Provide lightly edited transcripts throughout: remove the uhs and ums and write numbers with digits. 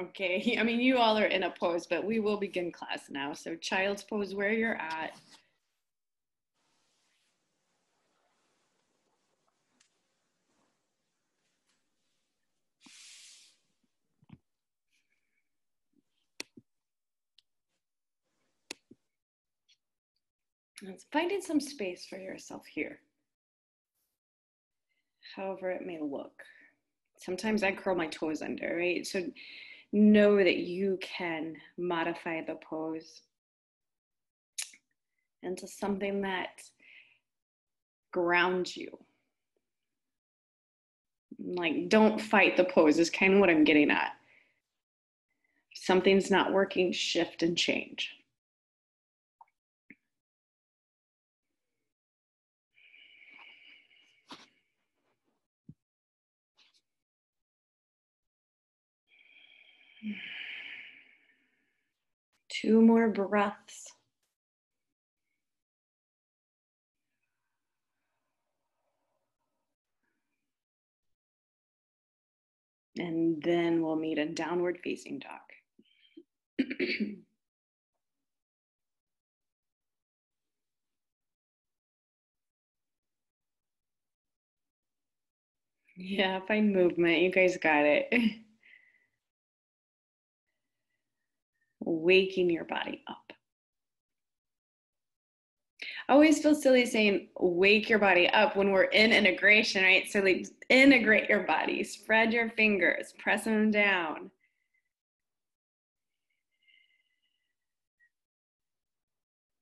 Okay, I mean, you all are in a pose, but we will begin class now. So child's pose where you're at. It's finding some space for yourself here, however it may look. Sometimes I curl my toes under, right? So know that you can modify the pose into something that grounds you. Like, don't fight the pose is kind of what I'm getting at. If something's not working, shift and change. Two more breaths. And then we'll meet in downward facing dog. Yeah, find movement. You guys got it. Waking your body up. I always feel silly saying wake your body up when we're in integration, right? So like integrate your body, spread your fingers, press them down.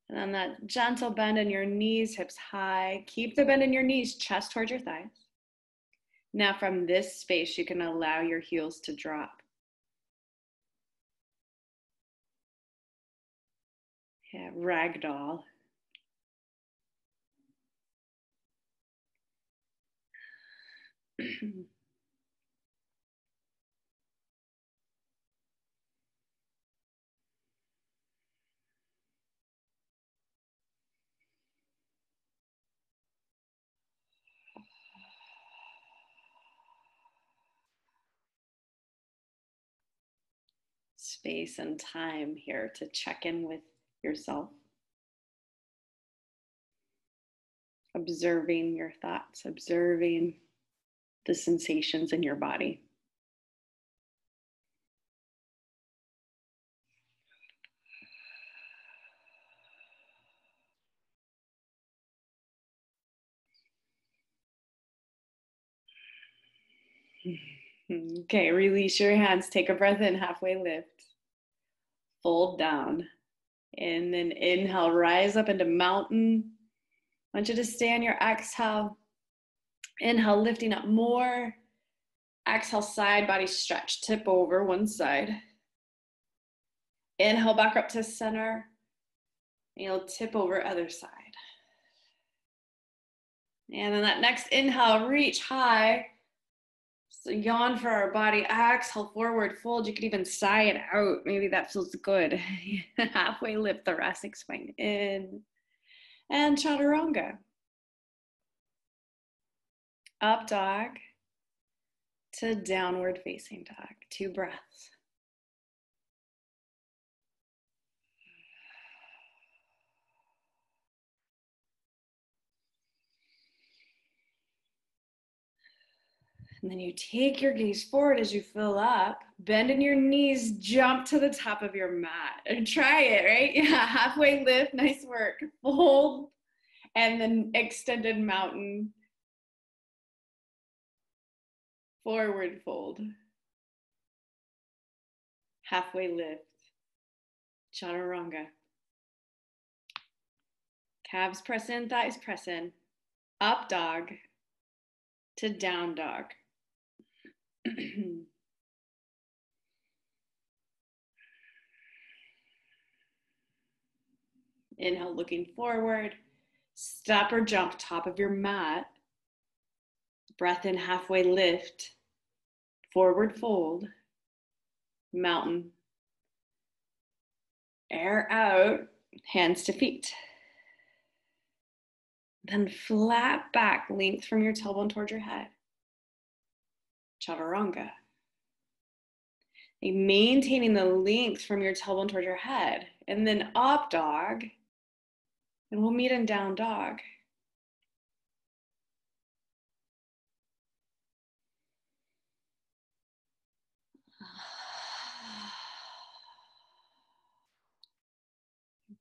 And then that gentle bend in your knees, hips high. Keep the bend in your knees, chest towards your thighs. Now from this space, you can allow your heels to drop. Yeah, ragdoll. Space and time here to check in with yourself. Observing your thoughts, observing the sensations in your body. Okay, release your hands. Take a breath in, halfway lift. Fold down. And then inhale, rise up into mountain. I want you to stay on your exhale. Inhale, lifting up more. Exhale, side body stretch. Tip over one side. Inhale, back up to center. And you'll tip over other side. And then that next inhale, reach high. So yawn for our body. Exhale, forward fold. You can even sigh it out. Maybe that feels good. Halfway lift, thoracic spine in. And chaturanga. Up dog to downward facing dog. 2 breaths. And then you take your gaze forward as you fill up, bend in your knees, jump to the top of your mat and try it, right? Yeah, halfway lift, nice work. Fold, and then extended mountain. Forward fold. Halfway lift. Chaturanga. Calves press in, thighs press in. Up dog to down dog. Inhale, looking forward. Step or jump top of your mat. Breath in, halfway lift. Forward fold. Mountain. Air out, hands to feet. Then flat back, length from your tailbone towards your head. Chaturanga. Like maintaining the length from your tailbone toward your head. And then up dog. And we'll meet in down dog.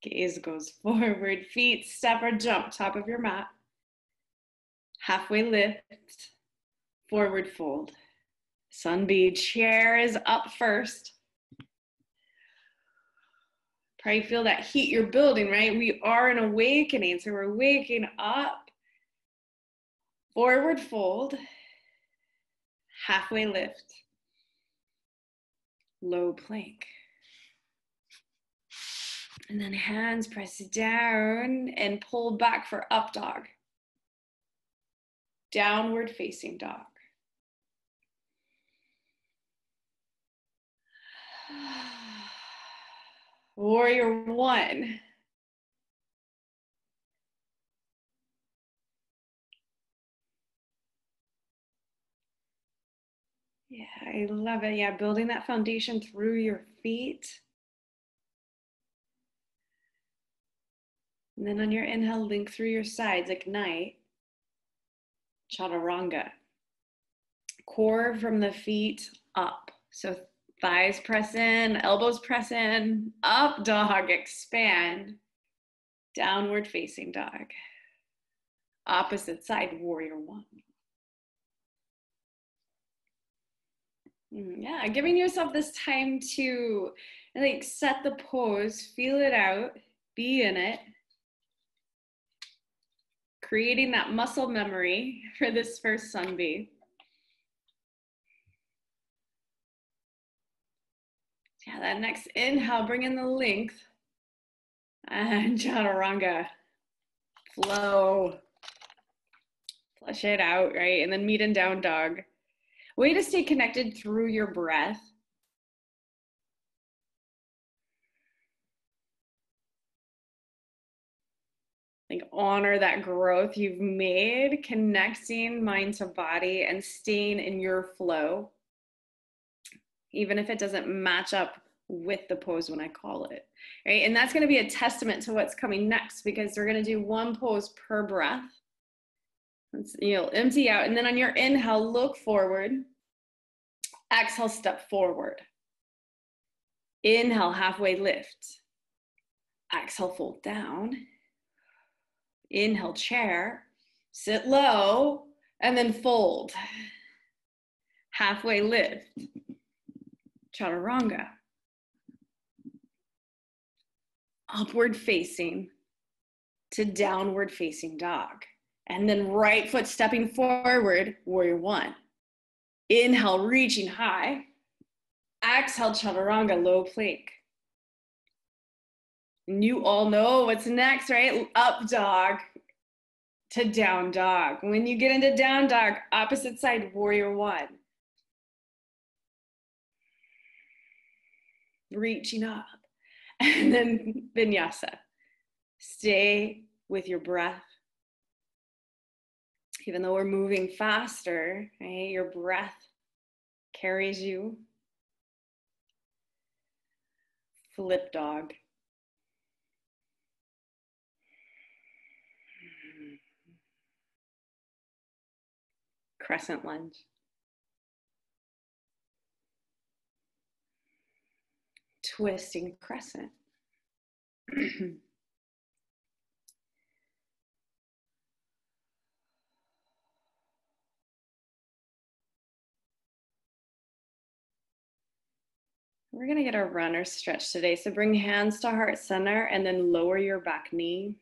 Gaze goes forward, feet step or jump, top of your mat. Halfway lift, forward fold. Sun B, chair is up first. Probably feel that heat you're building, right? We are an awakening, so we're waking up. Forward fold, halfway lift, low plank. And then hands press down and pull back for up dog. Downward facing dog. Warrior one. Yeah, I love it. Yeah, building that foundation through your feet. And then on your inhale, link through your sides, ignite. Chaturanga. Core from the feet up. So thighs press in, elbows press in, up dog, expand. Downward facing dog. Opposite side, warrior one. Yeah, giving yourself this time to like set the pose, feel it out, be in it. Creating that muscle memory for this first sunbeam. Yeah, that next inhale, bring in the length. And chaturanga. Flow. Flush it out, right? And then meet in down dog. Way to stay connected through your breath. Like honor that growth you've made, connecting mind to body and staying in your flow. Even if it doesn't match up with the pose when I call it, right? And that's going to be a testament to what's coming next, because we're going to do one pose per breath. You'll empty out, and then on your inhale, look forward. Exhale, step forward. Inhale, halfway lift. Exhale, fold down. Inhale, chair. Sit low, and then fold. Halfway lift. Chaturanga. Upward facing to downward facing dog. And then right foot stepping forward, warrior one. Inhale, reaching high. Exhale, chaturanga, low plank. And you all know what's next, right? Up dog to down dog. When you get into down dog, opposite side, warrior one. Reaching up. And then vinyasa. Stay with your breath. Even though we're moving faster, right? Your breath carries you. Flip dog. Crescent lunge. Twisting crescent. We're going to get a runner stretch today. So bring hands to heart center and then lower your back knee.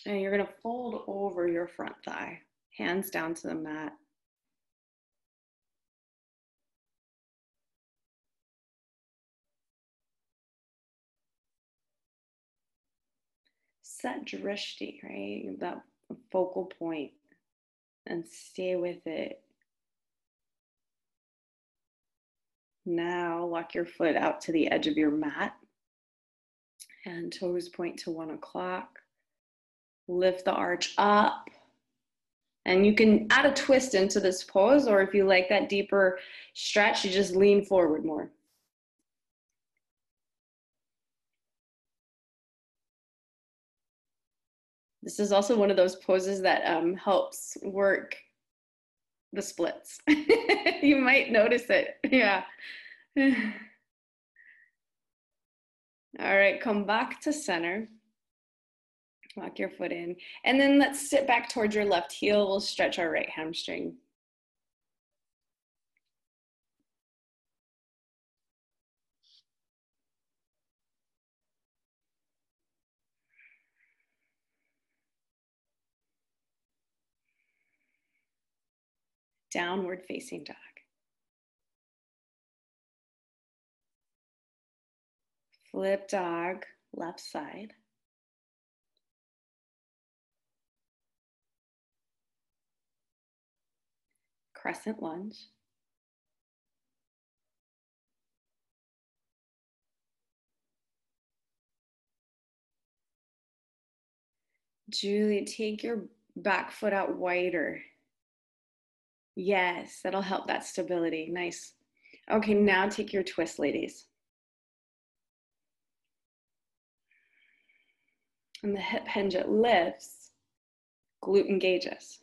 And you're going to fold over your front thigh, hands down to the mat. Set drishti, right? That focal point, and stay with it. Now walk your foot out to the edge of your mat and toes point to 1 o'clock. Lift the arch up. And you can add a twist into this pose, or if you like that deeper stretch, you just lean forward more. This is also one of those poses that helps work the splits. You might notice it. Yeah. All right, come back to center. Lock your foot in. And then let's sit back towards your left heel. We'll stretch our right hamstring. Downward facing dog. Flip dog, left side. Crescent lunge. Julie, take your back foot out wider. Yes, that'll help that stability. Nice. Okay, now take your twist, ladies. And the hip hinge, it lifts, glute engages.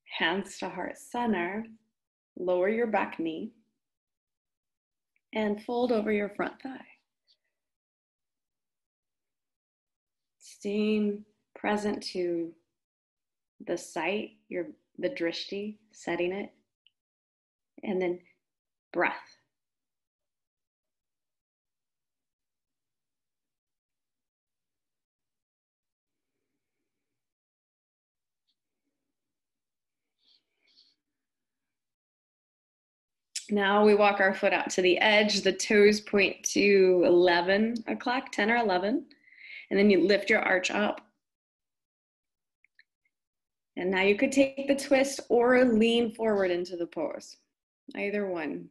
Hands to heart center, lower your back knee, and fold over your front thigh. Staying present to the sight, the drishti, setting it, and then breath. Now we walk our foot out to the edge. The toes point to 11 o'clock, 10 or 11. And then you lift your arch up. And now you could take the twist or lean forward into the pose. Either one.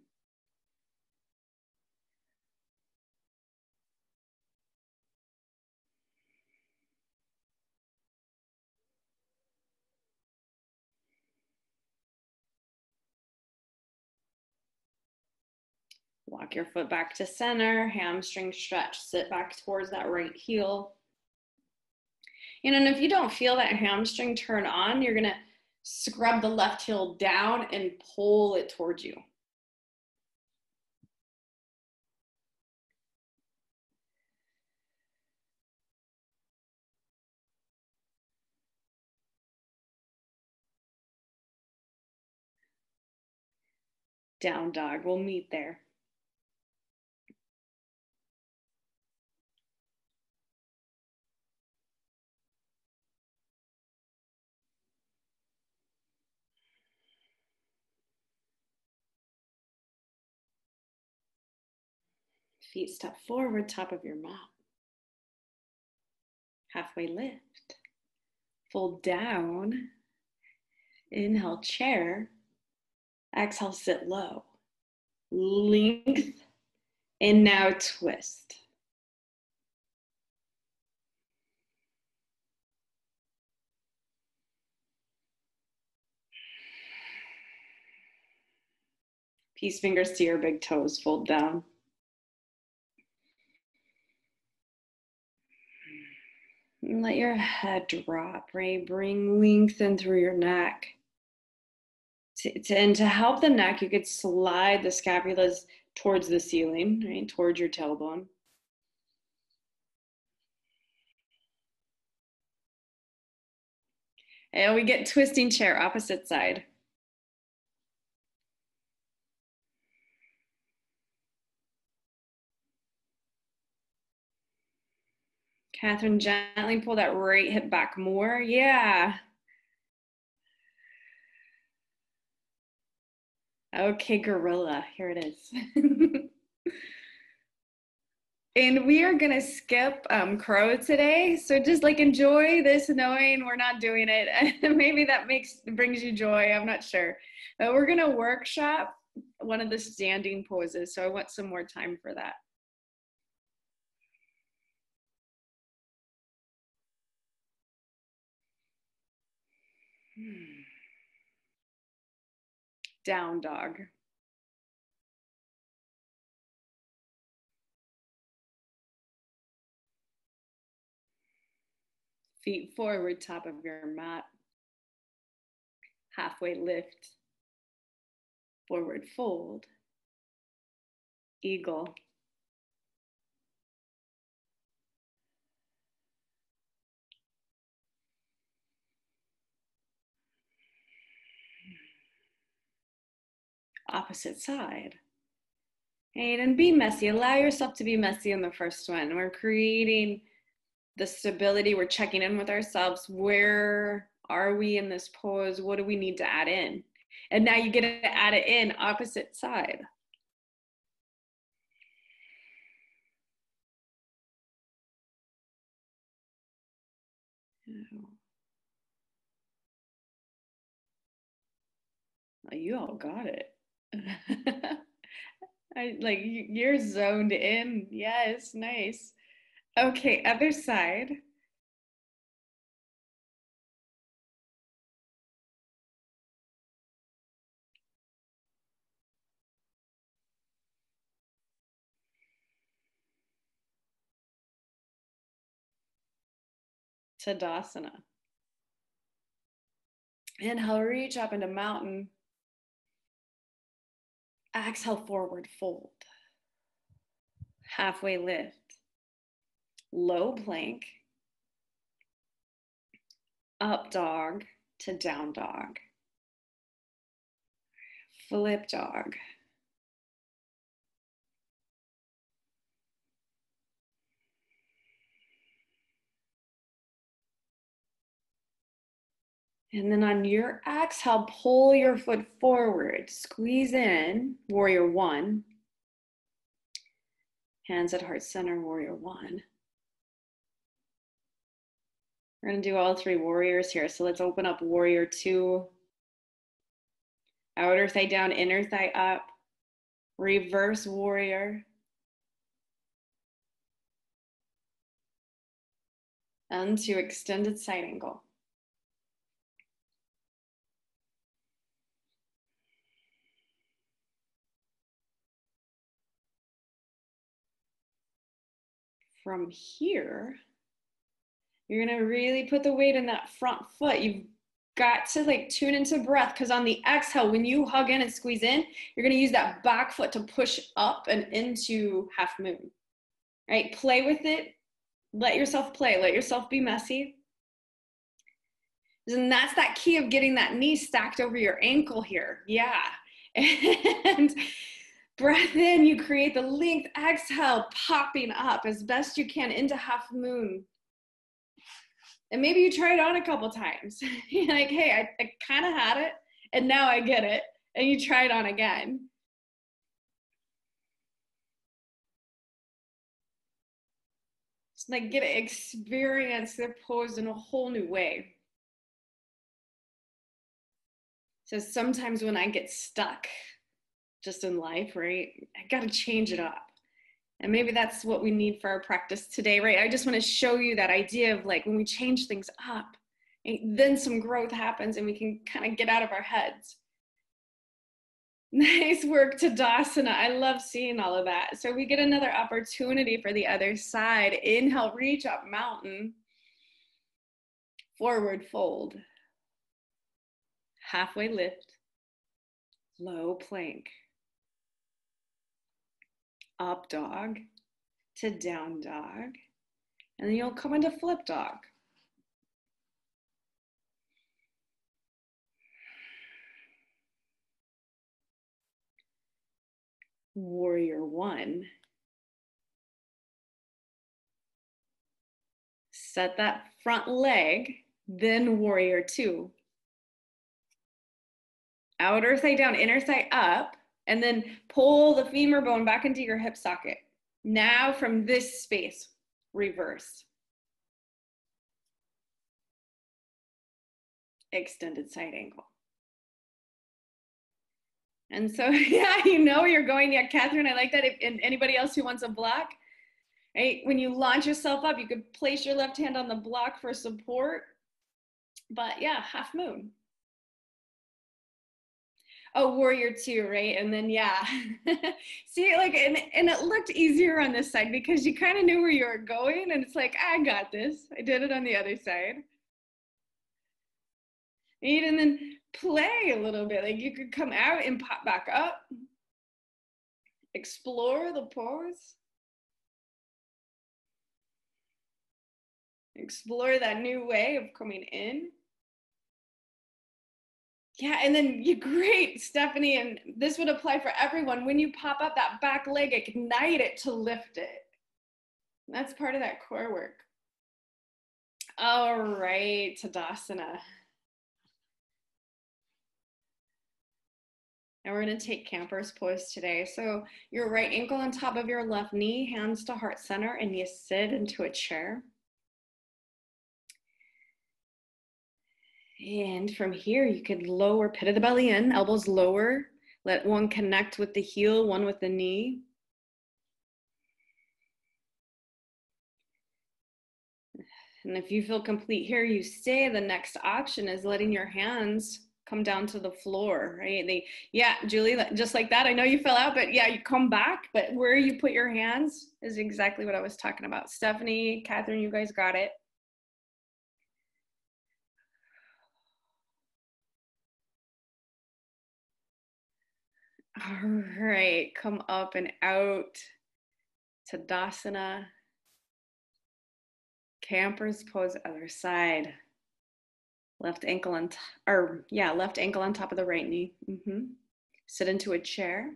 Walk your foot back to center, hamstring stretch, sit back towards that right heel. And if you don't feel that hamstring turn on, you're gonna scrub the left heel down and pull it towards you. Down dog, we'll meet there. Feet step forward, top of your mat. Halfway lift. Fold down. Inhale, chair. Exhale, sit low. Length. And now twist. Peace fingers to your big toes, fold down. And let your head drop, right? Bring length in through your neck. And to help the neck, you could slide the scapulas towards the ceiling, right? Towards your tailbone. And we get twisting chair, opposite side. Catherine, gently pull that right hip back more. Yeah. Okay, gorilla, here it is. And we are gonna skip crow today. So just like enjoy this knowing we're not doing it. Maybe that brings you joy, I'm not sure. But we're gonna workshop one of the standing poses. So I want some more time for that. Down dog. Feet forward, top of your mat. Halfway lift. Forward fold. Eagle. Opposite side. Right, and be messy. Allow yourself to be messy in the first one. We're creating the stability. We're checking in with ourselves. Where are we in this pose? What do we need to add in? And now you get to add it in opposite side. Oh, you all got it. You're zoned in. Yes, nice. Okay, other side. Tadasana. Inhale, reach up into mountain. Exhale, forward fold. Halfway lift. Low plank. Up dog to down dog. Flip dog. And then on your exhale, pull your foot forward. Squeeze in, warrior one. Hands at heart center, warrior one. We're gonna do all three warriors here. So let's open up warrior two. Outer thigh down, inner thigh up. Reverse warrior. And to extended side angle. From here, you're gonna really put the weight in that front foot. You've got to like tune into breath, because on the exhale, when you hug in and squeeze in, you're gonna use that back foot to push up and into half moon. Right? Play with it. Let yourself play. Let yourself be messy. And that's that key of getting that knee stacked over your ankle here. Yeah. And breath in, you create the length. Exhale, popping up as best you can into half moon. And maybe you try it on a couple times. You're like, hey, I kind of had it, and now I get it. And you try it on again. It's like get to experience the pose in a whole new way. So sometimes when I get stuck just in life, right, I got to change it up. And maybe that's what we need for our practice today, right? I just want to show you that idea of like when we change things up, then some growth happens and we can kind of get out of our heads. Nice work, Tadasana. I love seeing all of that. So we get another opportunity for the other side. Inhale, reach up, mountain. Forward fold. Halfway lift. Low plank. Up dog to down dog. And then you'll come into flip dog. Warrior one. Set that front leg, then warrior two. Outer thigh down, inner thigh up, and then pull the femur bone back into your hip socket. Now from this space, reverse. Extended side angle. And so, yeah, you know where you're going. Yeah, Catherine, I like that. And anybody else who wants a block, right? When you launch yourself up, you could place your left hand on the block for support. But yeah, half moon. Oh, warrior two, right? And then, yeah. See, like, and it looked easier on this side because you kind of knew where you were going. And it's like, I got this. I did it on the other side. And then play a little bit. Like, you could come out and pop back up. Explore the pose. Explore that new way of coming in. Yeah, and then you great, Stephanie, and this would apply for everyone. When you pop up that back leg, ignite it to lift it. That's part of that core work. All right, Tadasana. And we're going to take camper's pose today. So your right ankle on top of your left knee, hands to heart center, and you sit into a chair. And from here, you could lower, pit of the belly in, elbows lower. Let one connect with the heel, one with the knee. And if you feel complete here, you stay. The next option is letting your hands come down to the floor, right? Yeah, Julie, just like that. I know you fell out, but yeah, you come back, but where you put your hands is exactly what I was talking about. Stephanie, Catherine, you guys got it. All right, come up and out. Tadasana. Camper's pose, other side. Left ankle on, left ankle on top of the right knee. Sit into a chair.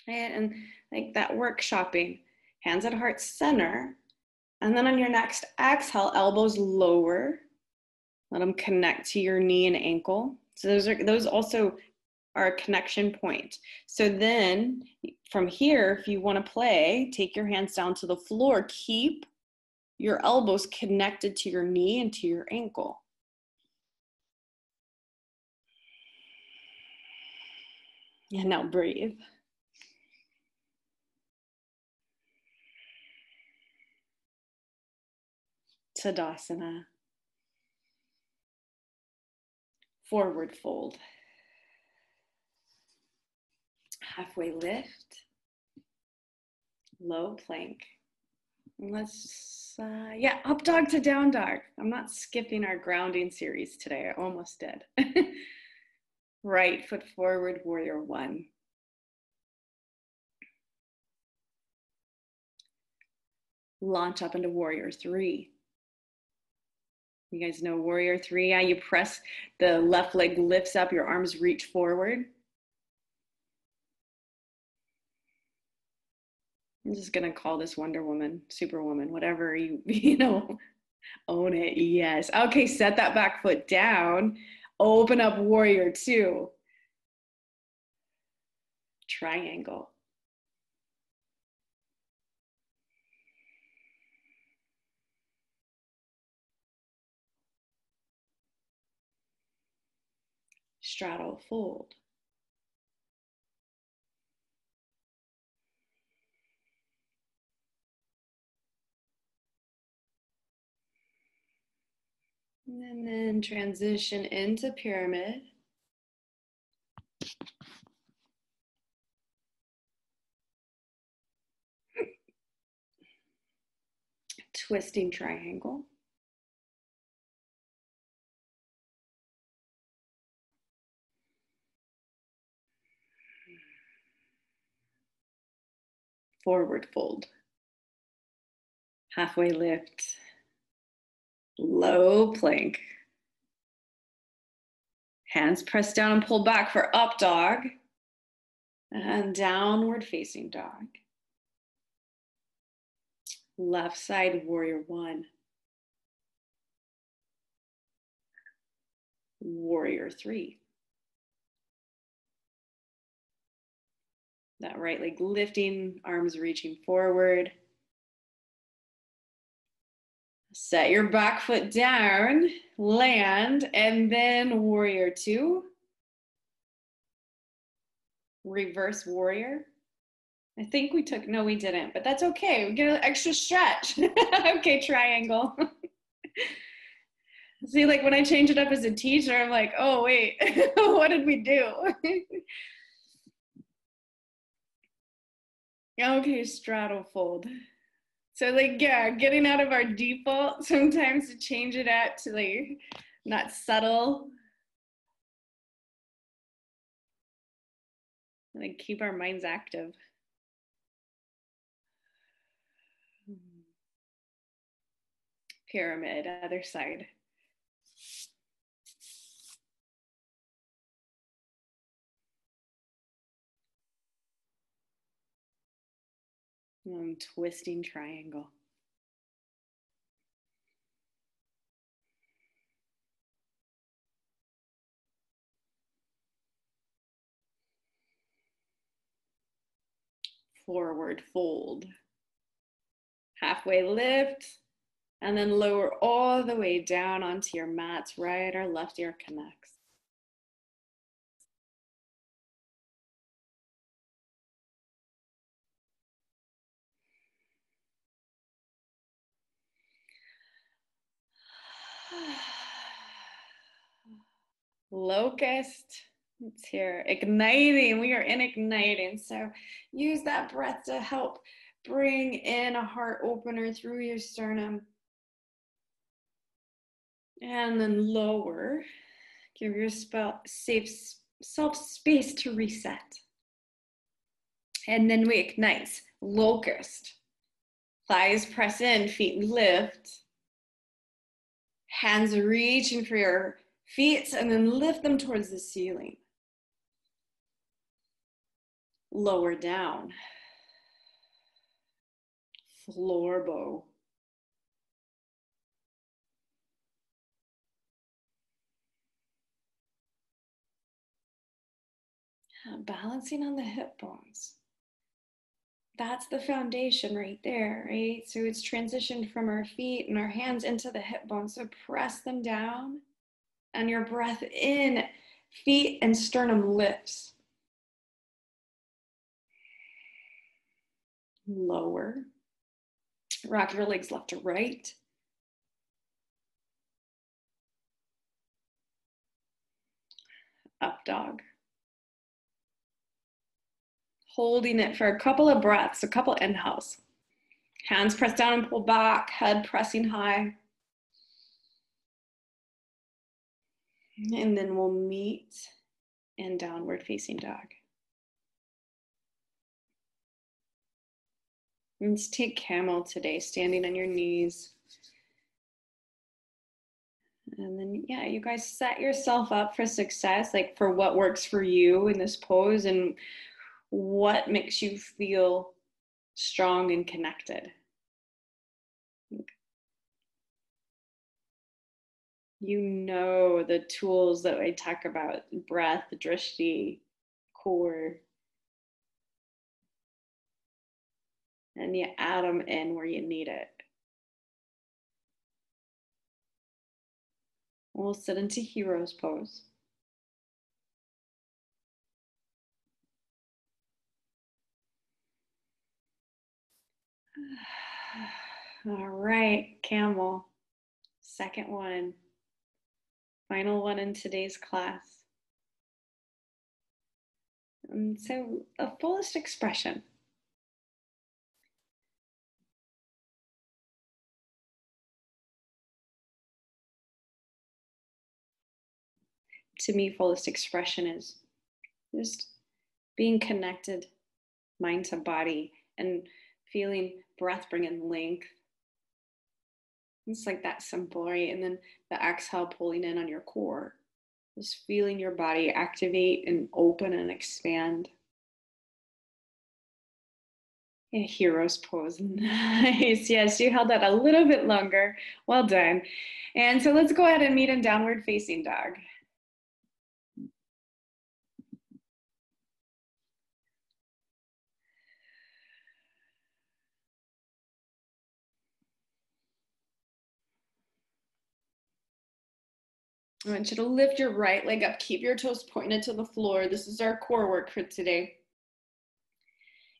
And like that workshopping, hands at heart center. And then on your next exhale, elbows lower. Let them connect to your knee and ankle. So those also are a connection point. So then from here, if you want to play, take your hands down to the floor. Keep your elbows connected to your knee and to your ankle. And now breathe. Tadasana. Forward fold. Halfway lift. Low plank. Let's, up dog to down dog. I'm not skipping our grounding series today. I almost did. Right foot forward, warrior one. Launch up into warrior three. You guys know warrior three. Yeah, you press, the left leg lifts up, your arms reach forward. I'm just gonna call this Wonder Woman, Superwoman, whatever you know, own it. Yes. Okay, set that back foot down. Open up warrior two. Triangle. Straddle fold. And then transition into pyramid. Twisting triangle. Forward fold. Halfway lift. Low plank. Hands pressed down and pull back for up dog. And downward facing dog. Left side warrior one. Warrior three. That right leg lifting, arms reaching forward. Set your back foot down, land, and then warrior two. Reverse warrior. I think we took, no, we didn't, but that's okay. We get an extra stretch. Okay, triangle. See, like when I change it up as a teacher, I'm like, oh, wait, what did we do? Okay, straddle fold. So like, yeah, getting out of our default sometimes to change it out to like not subtle. Like keep our minds active. Pyramid, other side. Twisting triangle. Forward fold. Halfway lift, and then lower all the way down onto your mats. Right or left ear connects. Locust. It's here. Igniting. We are in igniting. So use that breath to help bring in a heart opener through your sternum. And then lower. Give yourself space to reset. And then we ignite. Locust. Thighs press in, feet lift. Hands reaching for your feet and then lift them towards the ceiling. Lower down. Floor bow. Balancing on the hip bones. That's the foundation right there, right? So it's transitioned from our feet and our hands into the hip bones. So press them down and your breath in, feet and sternum lifts. Lower. Rock your legs left to right. Up dog. Holding it for a couple of breaths, a couple inhales. Hands press down and pull back, head pressing high. And then we'll meet in downward facing dog. Let's take camel today, standing on your knees. And then, yeah, you guys set yourself up for success, like for what works for you in this pose and what makes you feel strong and connected. You know the tools that I talk about, breath, drishti, core. And you add them in where you need it. We'll sit into hero's pose. All right, camel. Second one. Final one in today's class. And so a fullest expression. To me, fullest expression is just being connected, mind to body, and feeling breath bring in length. It's like that simple, right? And then the exhale pulling in on your core. Just feeling your body activate and open and expand. Yeah, hero's pose. Nice. Yes, you held that a little bit longer. Well done. And so let's go ahead and meet in downward facing dog. I want you to lift your right leg up. Keep your toes pointed to the floor. This is our core work for today.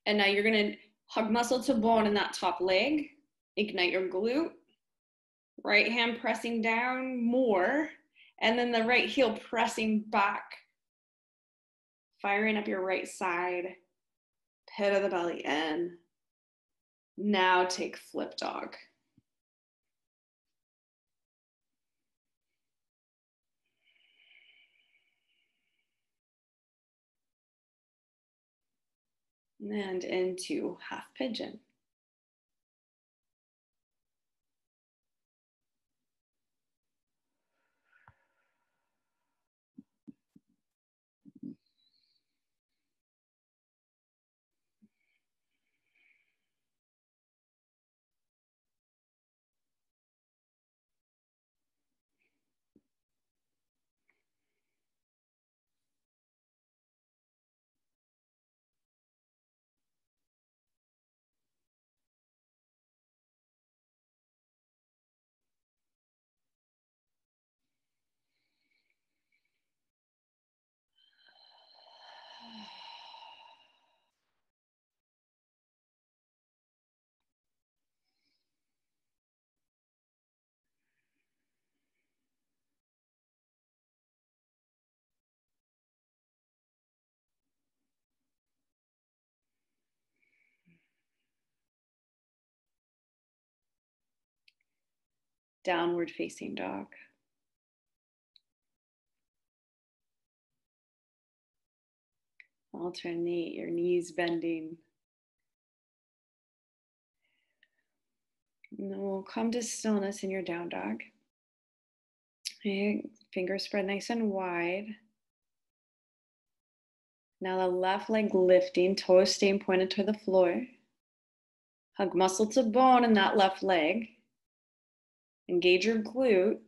And now you're going to hug muscle to bone in that top leg. Ignite your glute. Right hand pressing down more, and then the right heel pressing back, firing up your right side, pit of the belly in. Now take flip dog. And into half pigeon. Downward facing dog. Alternate your knees bending. And then we'll come to stillness in your down dog. Okay, fingers spread nice and wide. Now the left leg lifting, toes staying pointed to the floor. Hug muscle to bone in that left leg. Engage your glute.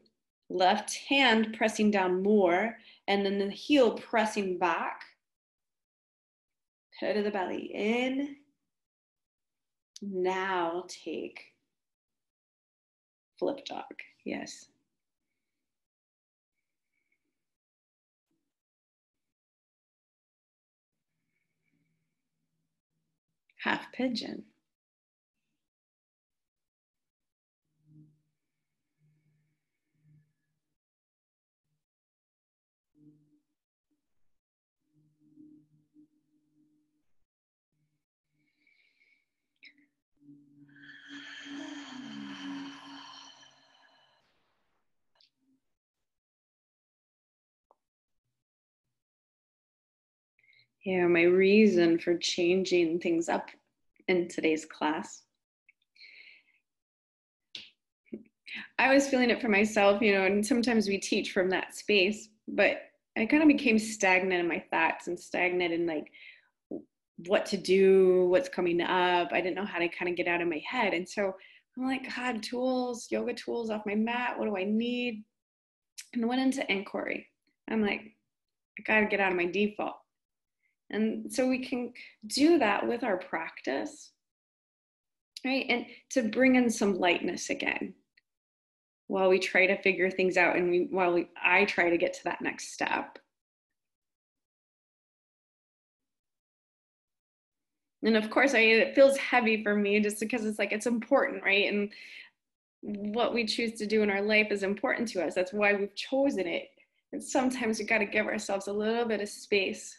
Left hand pressing down more, and then the heel pressing back. Pit of the belly in. Now take flip dog. Yes. Half pigeon. Yeah, my reason for changing things up in today's class. I was feeling it for myself, and sometimes we teach from that space, but I kind of became stagnant in my thoughts and stagnant in like what to do, what's coming up. I didn't know how to kind of get out of my head. And so I'm like, God, tools, yoga tools off my mat. What do I need? And went into inquiry. I'm like, I got to get out of my default. And so we can do that with our practice, right? And to bring in some lightness again while we try to figure things out and I try to get to that next step. And of course, it feels heavy for me just because it's like, it's important, right? And what we choose to do in our life is important to us. That's why we've chosen it. And sometimes we got to give ourselves a little bit of space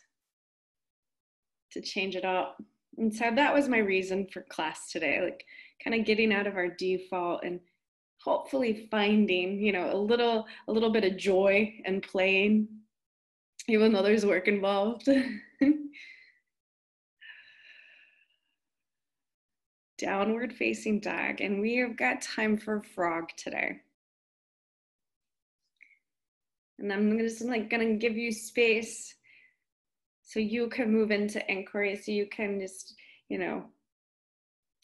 to change it up. And so that was my reason for class today, like kind of getting out of our default and hopefully finding, a little bit of joy and playing, even though there's work involved. Downward facing dog, and we have got time for frog today. And I'm just gonna give you space so you can move into inquiry, so you can just,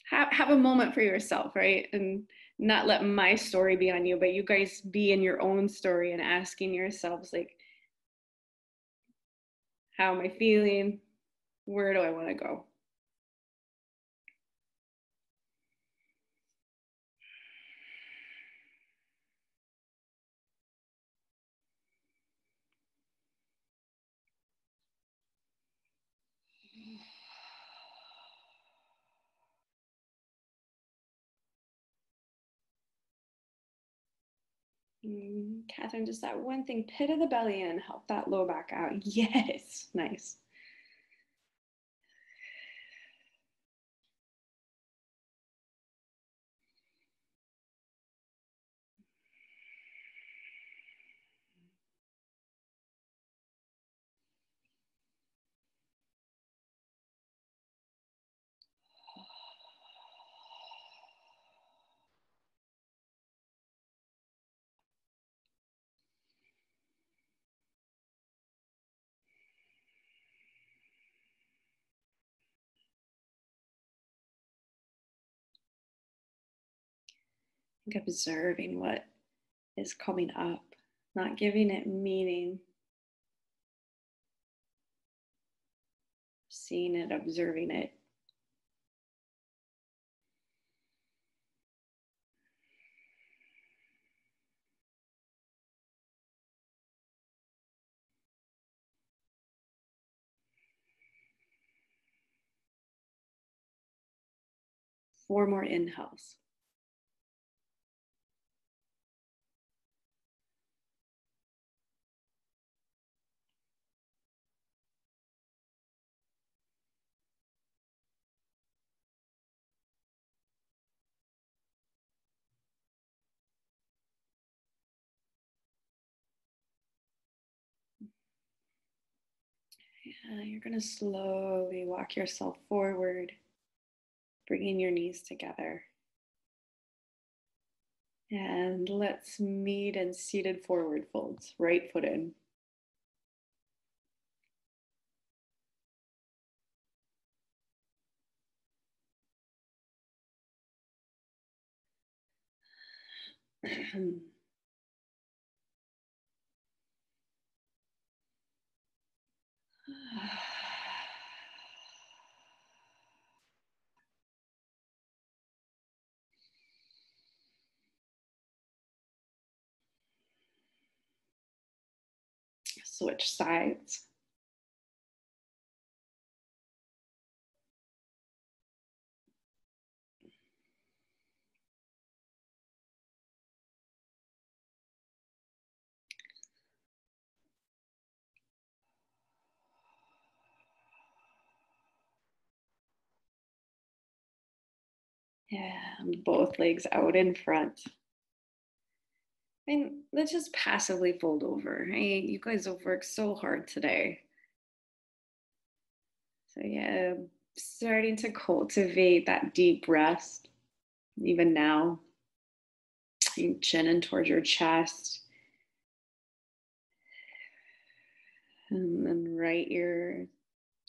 have a moment for yourself, right? And not let my story be on you, but you guys be in your own story and asking yourselves, like, how am I feeling? Where do I want to go? Catherine, just that one thing, pit of the belly in, help that low back out. Yes, nice. Observing what is coming up, not giving it meaning, seeing it, observing it. Four more inhales. Yeah, you're going to slowly walk yourself forward, bringing your knees together. And let's meet in seated forward folds, right foot in. Switch sides. And both legs out in front. And let's just passively fold over. Hey, you guys have worked so hard today. So yeah, starting to cultivate that deep rest, even now. Chin in towards your chest. And then right ear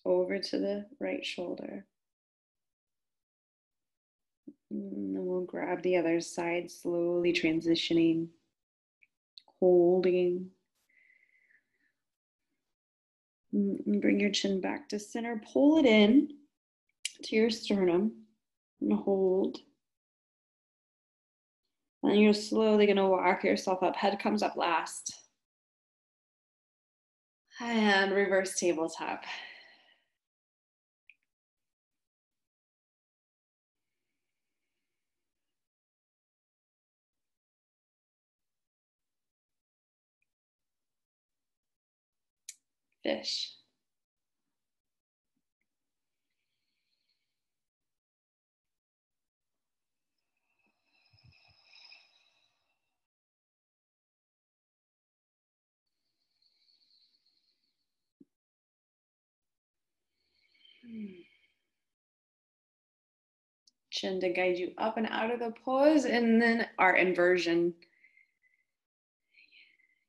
over to the right shoulder. And then we'll grab the other side, slowly transitioning, holding. And bring your chin back to center. Pull it in to your sternum and hold. And you're slowly going to walk yourself up. Head comes up last. And reverse tabletop. Fish. Chin to guide you up and out of the pose, and then our inversion.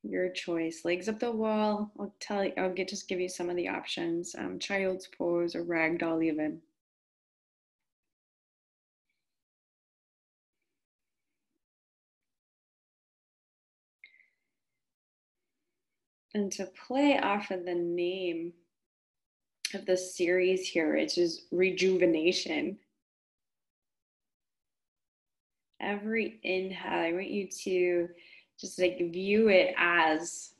Your choice. Legs up the wall. Just give you some of the options. Child's pose or ragdoll even. And to play off of the name of the series here, it's just rejuvenation. Every inhale, I want you to just like view it as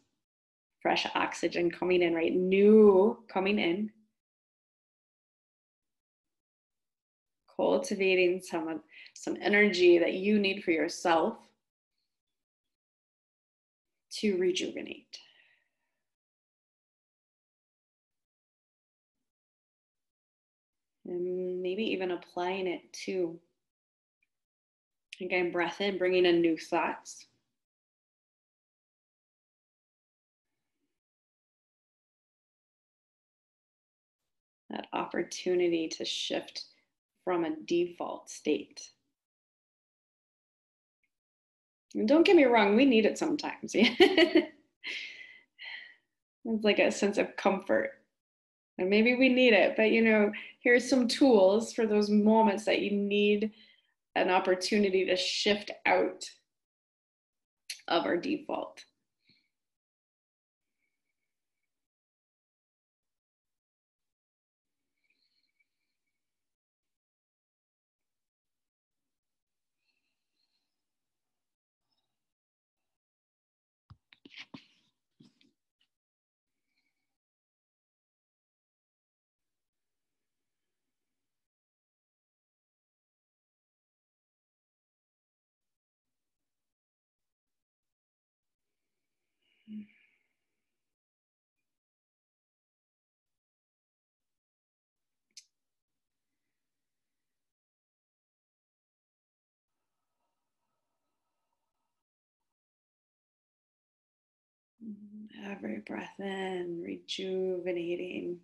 fresh oxygen coming in, right? New coming in. Cultivating some energy that you need for yourself. to rejuvenate. And maybe even applying it to, again, breath in, bringing in new thoughts. That opportunity to shift from a default state. And don't get me wrong, we need it sometimes. It's like a sense of comfort. And maybe we need it, but here's some tools for those moments that you need an opportunity to shift out of our default. Every breath in, rejuvenating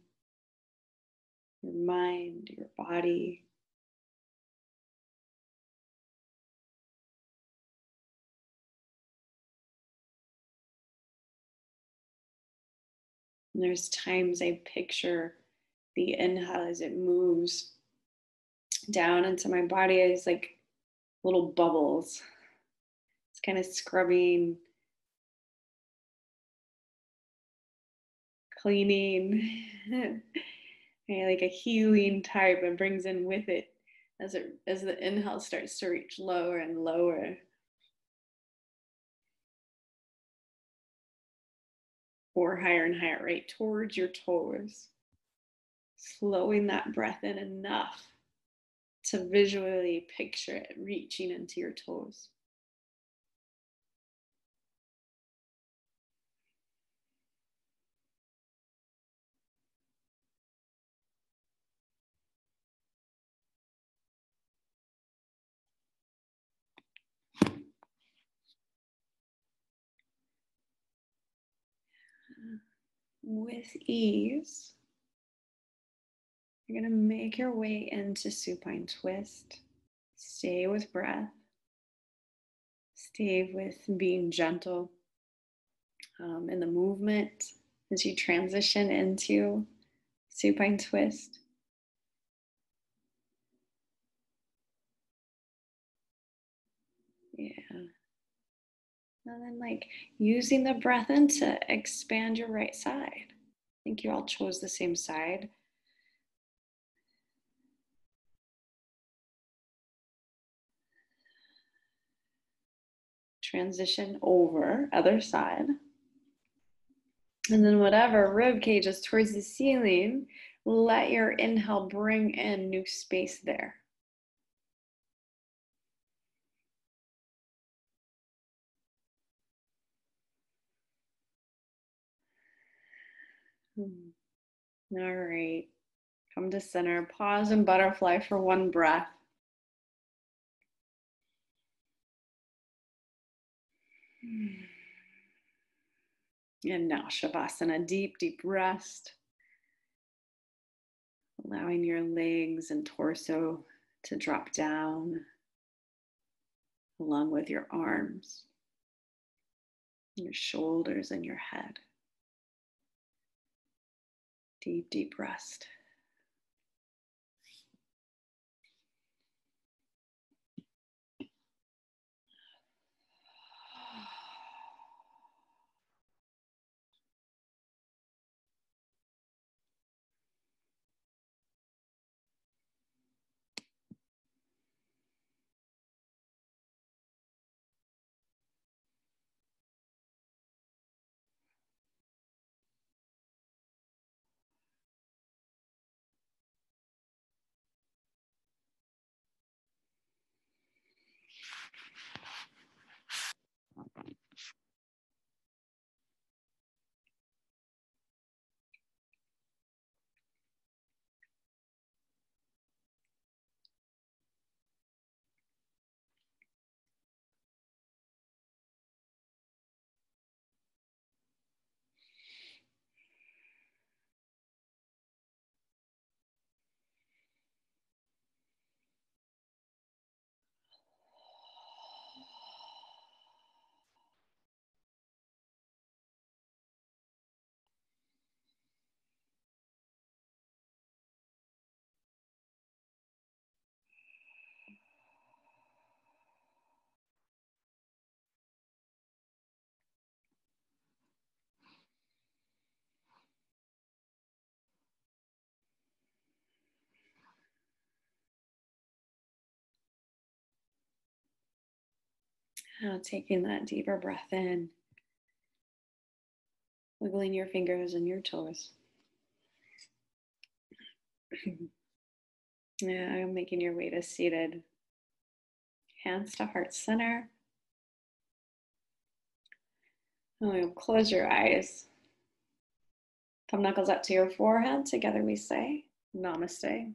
your mind, your body. And there's times I picture the inhale as it moves down into my body as like little bubbles. It's kind of scrubbing, cleaning, like a healing type, and brings in with it as the inhale starts to reach lower and lower. Or higher and higher, right towards your toes. Slowing that breath in enough to visually picture it reaching into your toes. With ease, you're going to make your way into supine twist. Stay with breath. Stay with being gentle in the movement as you transition into supine twist. Yeah. And then using the breath in to expand your right side. I think you all chose the same side. Transition over, other side. And then whatever rib cage is towards the ceiling, let your inhale bring in new space there. All right. Come to center. Pause and butterfly for one breath. And now Shavasana, deep, deep rest. Allowing your legs and torso to drop down along with your arms, your shoulders, and your head. Deep, deep rest. Now taking that deeper breath in, wiggling your fingers and your toes. Yeah, making your way to seated. Hands to heart center. And we'll close your eyes. Thumb knuckles up to your forehead. Together we say, Namaste.